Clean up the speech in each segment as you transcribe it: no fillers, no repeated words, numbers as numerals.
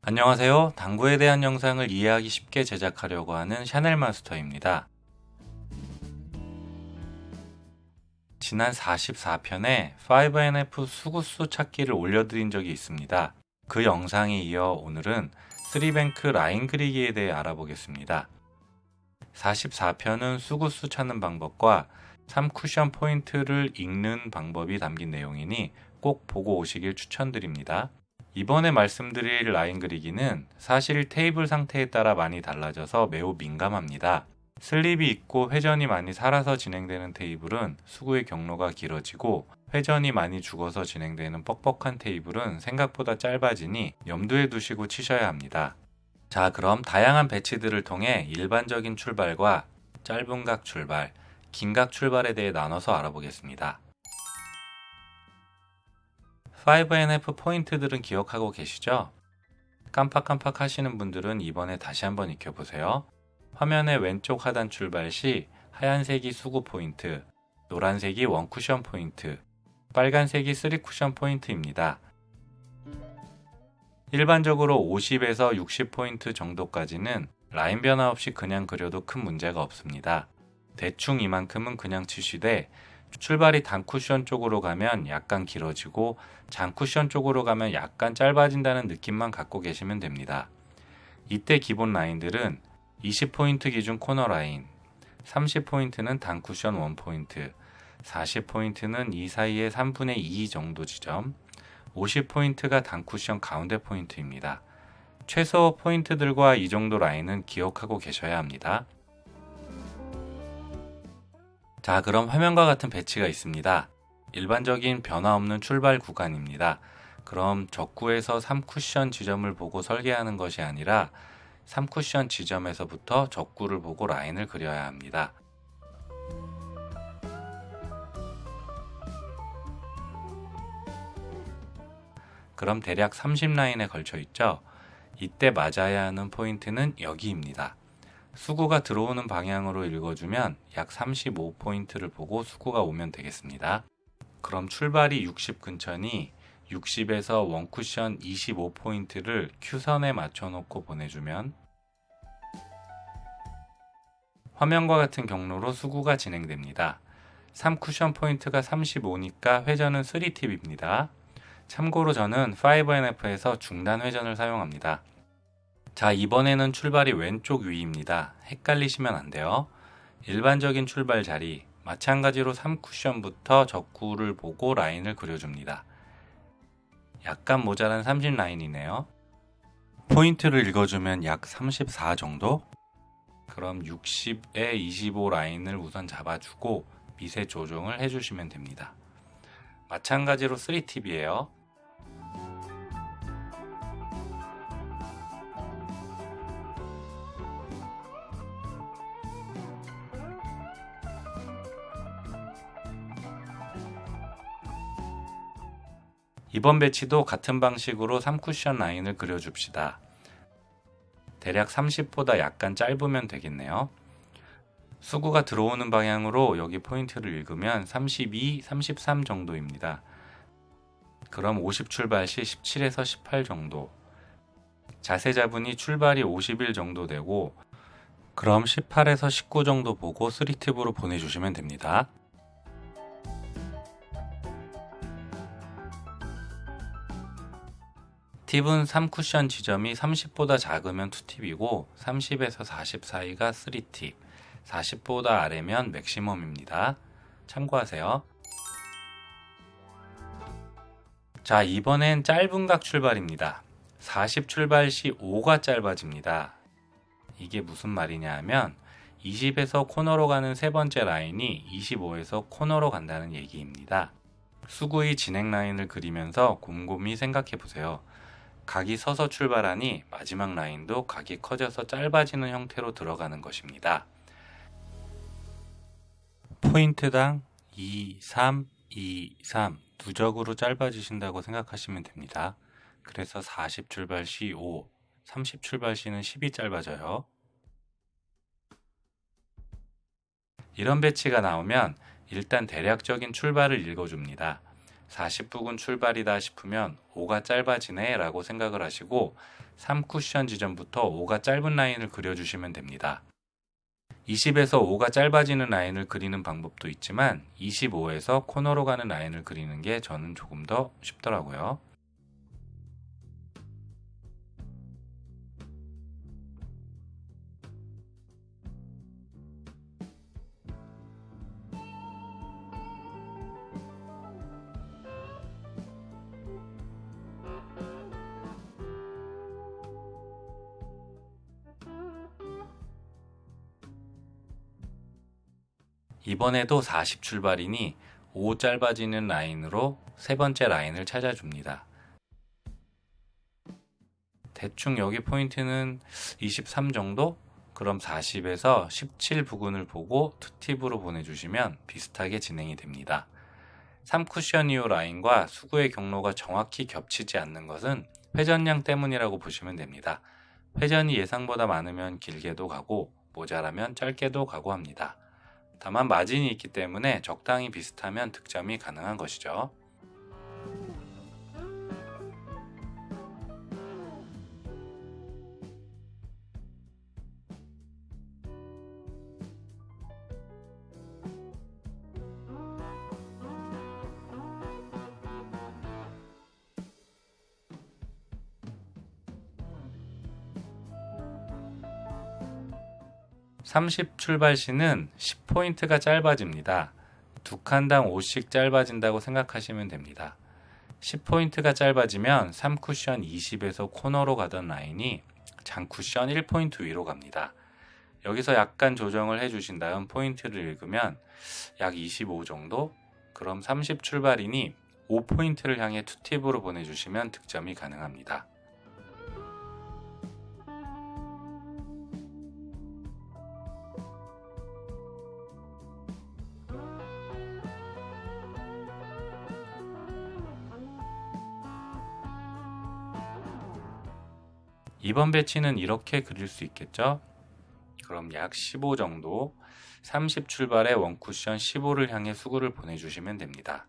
안녕하세요. 당구에 대한 영상을 이해하기 쉽게 제작하려고 하는 샤넬 마스터입니다. 지난 44편에 5NF 수구수 찾기를 올려드린 적이 있습니다. 그 영상에 이어 오늘은 3뱅크 라인 그리기에 대해 알아보겠습니다. 44편은 수구수 찾는 방법과 3쿠션 포인트를 읽는 방법이 담긴 내용이니 꼭 보고 오시길 추천드립니다. 이번에 말씀드릴 라인 그리기는 사실 테이블 상태에 따라 많이 달라져서 매우 민감합니다. 슬립이 있고 회전이 많이 살아서 진행되는 테이블은 수구의 경로가 길어지고 회전이 많이 죽어서 진행되는 뻑뻑한 테이블은 생각보다 짧아지니 염두에 두시고 치셔야 합니다. 자, 그럼 다양한 배치들을 통해 일반적인 출발과 짧은 각 출발, 긴 각 출발에 대해 나눠서 알아보겠습니다. 5NF 포인트들은 기억하고 계시죠? 깜빡깜빡 하시는 분들은 이번에 다시 한번 익혀보세요. 화면의 왼쪽 하단 출발 시 하얀색이 수구 포인트, 노란색이 원쿠션 포인트, 빨간색이 3쿠션 포인트입니다. 일반적으로 50에서 60포인트 정도까지는 라인 변화 없이 그냥 그려도 큰 문제가 없습니다. 대충 이만큼은 그냥 치시되 출발이 단쿠션 쪽으로 가면 약간 길어지고 장쿠션 쪽으로 가면 약간 짧아진다는 느낌만 갖고 계시면 됩니다. 이때 기본 라인들은 20포인트 기준 코너 라인, 30포인트는 단쿠션 1포인트, 40포인트는 이 사이의 3분의 2 정도 지점, 50포인트가 단쿠션 가운데 포인트입니다. 최소 포인트들과 이 정도 라인은 기억하고 계셔야 합니다. 자, 그럼 화면과 같은 배치가 있습니다. 일반적인 변화 없는 출발 구간입니다. 그럼 적구에서 3쿠션 지점을 보고 설계하는 것이 아니라 3쿠션 지점에서부터 적구를 보고 라인을 그려야 합니다. 그럼 대략 30라인에 걸쳐 있죠? 이때 맞아야 하는 포인트는 여기입니다. 수구가 들어오는 방향으로 읽어주면 약 35포인트를 보고 수구가 오면 되겠습니다. 그럼 출발이 60 근처니 60에서 원쿠션 25포인트를 큐선에 맞춰놓고 보내주면 화면과 같은 경로로 수구가 진행됩니다. 3쿠션 포인트가 35니까 회전은 3팁입니다. 참고로 저는 5NF에서 중단 회전을 사용합니다. 자, 이번에는 출발이 왼쪽 위입니다. 헷갈리시면 안 돼요. 일반적인 출발 자리, 마찬가지로 3쿠션부터 적구를 보고 라인을 그려줍니다. 약간 모자란 30라인이네요. 포인트를 읽어주면 약 34 정도? 그럼 60에 25 라인을 우선 잡아주고 미세 조정을 해주시면 됩니다. 마찬가지로 3팁이에요. 이번 배치도 같은 방식으로 3쿠션 라인을 그려줍시다. 대략 30보다 약간 짧으면 되겠네요. 수구가 들어오는 방향으로 여기 포인트를 읽으면 32, 33 정도입니다. 그럼 50 출발 시 17에서 18 정도. 자세 잡으니 출발이 50일 정도 되고 그럼 18에서 19 정도 보고 3팁으로 보내주시면 됩니다. 팁은 3쿠션 지점이 30보다 작으면 2팁이고 30에서 40 사이가 3팁, 40보다 아래면 맥시멈입니다. 참고하세요. 자, 이번엔 짧은 각 출발입니다. 40 출발 시 5가 짧아집니다. 이게 무슨 말이냐 하면 20에서 코너로 가는 세 번째 라인이 25에서 코너로 간다는 얘기입니다. 수구의 진행 라인을 그리면서 곰곰이 생각해 보세요. 각이 서서 출발하니 마지막 라인도 각이 커져서 짧아지는 형태로 들어가는 것입니다. 포인트당 2, 3, 2, 3 누적으로 짧아지신다고 생각하시면 됩니다. 그래서 40 출발 시 5, 30 출발 시는 10이 짧아져요. 이런 배치가 나오면 일단 대략적인 출발을 읽어줍니다. 40부근 출발이다 싶으면 5가 짧아지네 라고 생각을 하시고 3쿠션 지점부터 5가 짧은 라인을 그려주시면 됩니다. 20에서 5가 짧아지는 라인을 그리는 방법도 있지만 25에서 코너로 가는 라인을 그리는 게 저는 조금 더 쉽더라고요. 이번에도 40 출발이니 5 짧아지는 라인으로 세 번째 라인을 찾아줍니다. 대충 여기 포인트는 23 정도? 그럼 40에서 17 부근을 보고 투팁으로 보내주시면 비슷하게 진행이 됩니다. 3쿠션 이후 라인과 수구의 경로가 정확히 겹치지 않는 것은 회전량 때문이라고 보시면 됩니다. 회전이 예상보다 많으면 길게도 가고 모자라면 짧게도 가고 합니다. 다만 마진이 있기 때문에 적당히 비슷하면 득점이 가능한 것이죠. (30) 출발 시는 10포인트가 짧아집니다. 두 칸당 5씩 짧아진다고 생각하시면 됩니다. 10포인트가 짧아지면 3쿠션 20에서 코너로 가던 라인이 장쿠션 1포인트 위로 갑니다. 여기서 약간 조정을 해주신 다음 포인트를 읽으면 약 25 정도? 그럼 30 출발이니 5포인트를 향해 투팁으로 보내주시면 득점이 가능합니다. 이번 배치는 이렇게 그릴 수 있겠죠? 그럼 약 15 정도, 30 출발에 원쿠션 15를 향해 수구를 보내주시면 됩니다.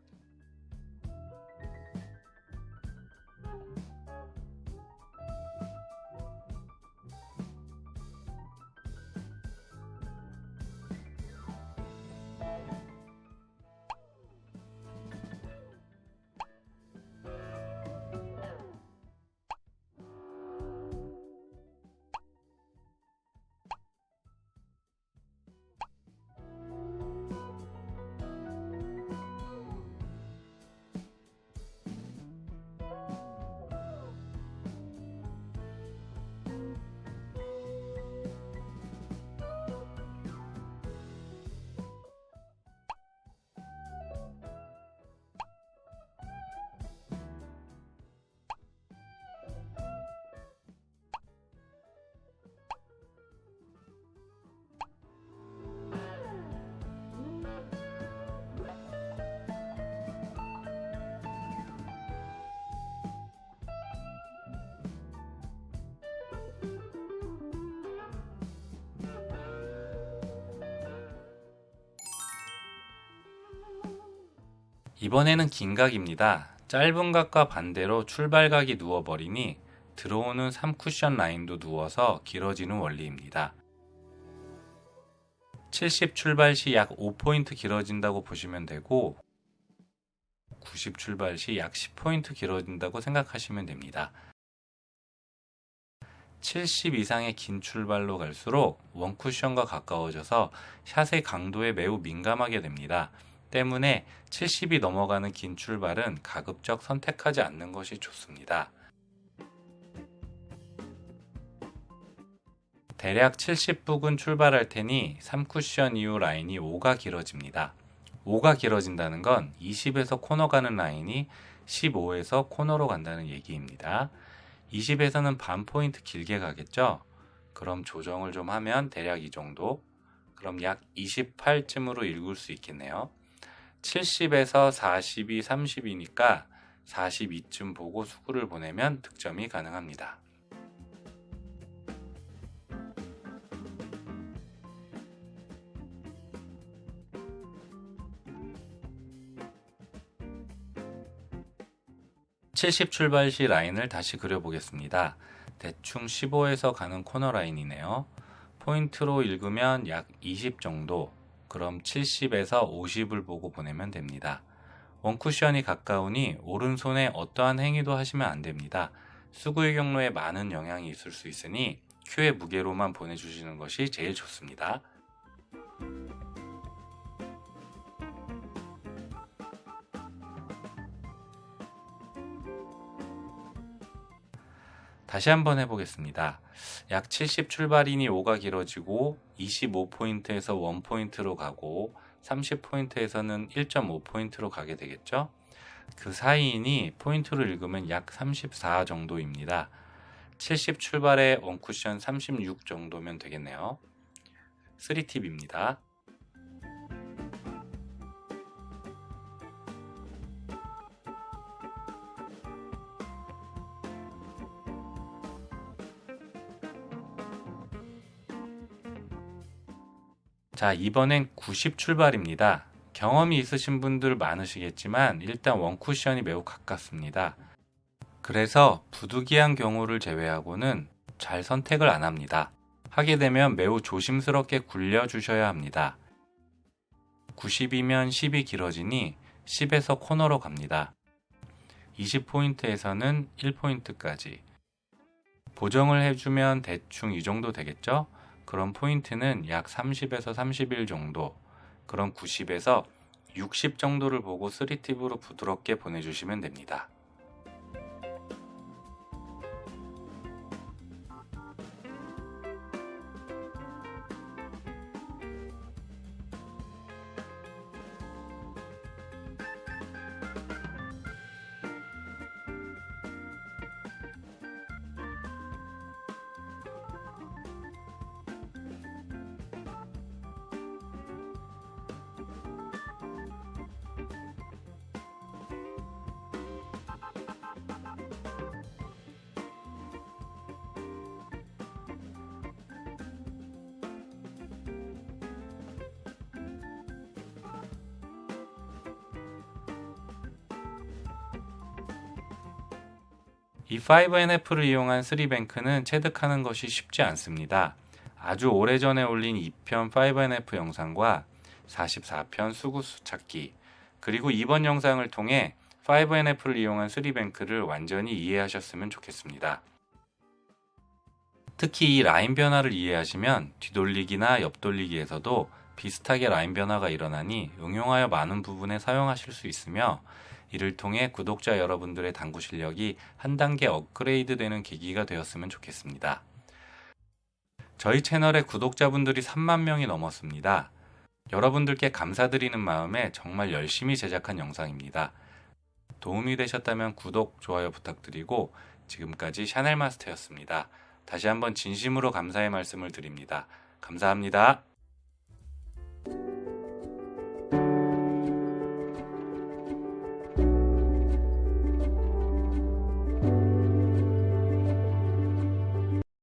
이번에는 긴 각입니다. 짧은 각과 반대로 출발각이 누워버리니 들어오는 3쿠션 라인도 누워서 길어지는 원리입니다. 70 출발 시 약 5포인트 길어진다고 보시면 되고 90 출발 시 약 10포인트 길어진다고 생각하시면 됩니다. 70 이상의 긴 출발로 갈수록 원쿠션과 가까워져서 샷의 강도에 매우 민감하게 됩니다. 때문에 70이 넘어가는 긴 출발은 가급적 선택하지 않는 것이 좋습니다. 대략 70부근 출발할 테니 3쿠션 이후 라인이 5가 길어집니다. 5가 길어진다는 건 20에서 코너 가는 라인이 15에서 코너로 간다는 얘기입니다. 20에서는 반 포인트 길게 가겠죠? 그럼 조정을 좀 하면 대략 이 정도? 그럼 약 28쯤으로 읽을 수 있겠네요. 70에서 42, 30이니까 42쯤 보고 수구를 보내면 득점이 가능합니다. 70 출발 시 라인을 다시 그려보겠습니다. 대충 15에서 가는 코너 라인이네요. 포인트로 읽으면 약 20 정도, 그럼 70에서 50을 보고 보내면 됩니다. 원쿠션이 가까우니 오른손에 어떠한 행위도 하시면 안 됩니다. 수구의 경로에 많은 영향이 있을 수 있으니 큐의 무게로만 보내주시는 것이 제일 좋습니다. 다시 한번 해보겠습니다. 약 70 출발이니 5가 길어지고 25포인트에서 1포인트로 가고 30포인트에서는 1.5포인트로 가게 되겠죠? 그 사이이니 포인트로 읽으면 약 34 정도입니다. 70 출발에 원쿠션 36 정도면 되겠네요. 3팁입니다. 자, 이번엔 90 출발입니다. 경험이 있으신 분들 많으시겠지만 일단 원쿠션이 매우 가깝습니다. 그래서 부득이한 경우를 제외하고는 잘 선택을 안 합니다. 하게 되면 매우 조심스럽게 굴려주셔야 합니다. 90이면 10이 길어지니 10에서 코너로 갑니다. 20포인트에서는 1포인트까지. 보정을 해주면 대충 이 정도 되겠죠? 그럼 포인트는 약 30에서 31 정도, 그럼 90에서 60 정도를 보고 3팁으로 부드럽게 보내주시면 됩니다. 이 5NF를 이용한 3뱅크는 체득하는 것이 쉽지 않습니다. 아주 오래전에 올린 2편 5NF 영상과 44편 수구수 찾기, 그리고 이번 영상을 통해 5NF를 이용한 3뱅크를 완전히 이해하셨으면 좋겠습니다. 특히 이 라인 변화를 이해하시면 뒤돌리기나 옆돌리기에서도 비슷하게 라인 변화가 일어나니 응용하여 많은 부분에 사용하실 수 있으며, 이를 통해 구독자 여러분들의 당구 실력이 한 단계 업그레이드 되는 계기가 되었으면 좋겠습니다. 저희 채널의 구독자분들이 3만 명이 넘었습니다. 여러분들께 감사드리는 마음에 정말 열심히 제작한 영상입니다. 도움이 되셨다면 구독, 좋아요 부탁드리고, 지금까지 샤넬마스터였습니다. 다시 한번 진심으로 감사의 말씀을 드립니다. 감사합니다.